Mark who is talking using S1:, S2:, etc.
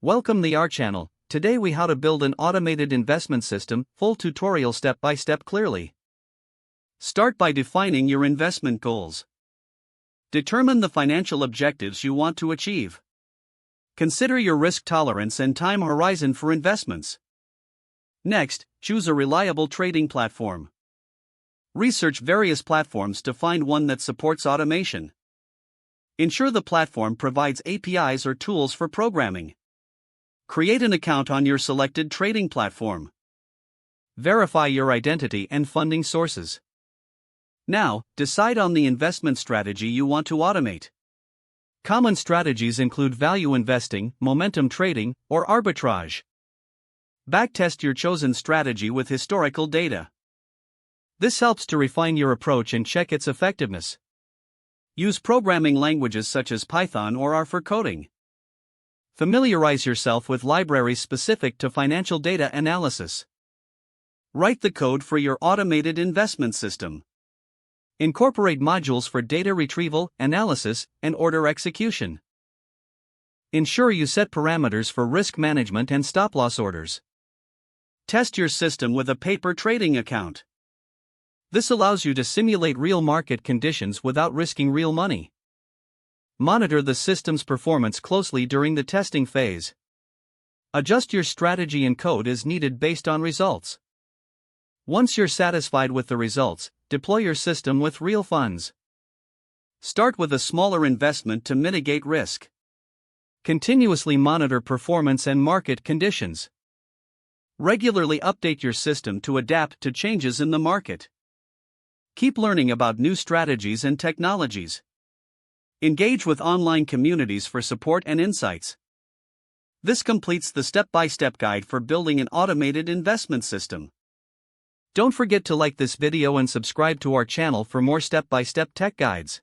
S1: Welcome to our channel. Today we how to build an automated investment system, full tutorial step by step clearly. Start by defining your investment goals. Determine the financial objectives you want to achieve. Consider your risk tolerance and time horizon for investments. Next, choose a reliable trading platform. Research various platforms to find one that supports automation. Ensure the platform provides APIs or tools for programming. Create an account on your selected trading platform. Verify your identity and funding sources. Now, decide on the investment strategy you want to automate. Common strategies include value investing, momentum trading, or arbitrage. Backtest your chosen strategy with historical data. This helps to refine your approach and check its effectiveness. Use programming languages such as Python or R for coding. Familiarize yourself with libraries specific to financial data analysis. Write the code for your automated investment system. Incorporate modules for data retrieval, analysis, and order execution. Ensure you set parameters for risk management and stop-loss orders. Test your system with a paper trading account. This allows you to simulate real market conditions without risking real money. Monitor the system's performance closely during the testing phase. Adjust your strategy and code as needed based on results. Once you're satisfied with the results, deploy your system with real funds. Start with a smaller investment to mitigate risk. Continuously monitor performance and market conditions. Regularly update your system to adapt to changes in the market. Keep learning about new strategies and technologies. Engage with online communities for support and insights. This completes the step-by-step guide for building an automated investment system. Don't forget to like this video and subscribe to our channel for more step-by-step tech guides.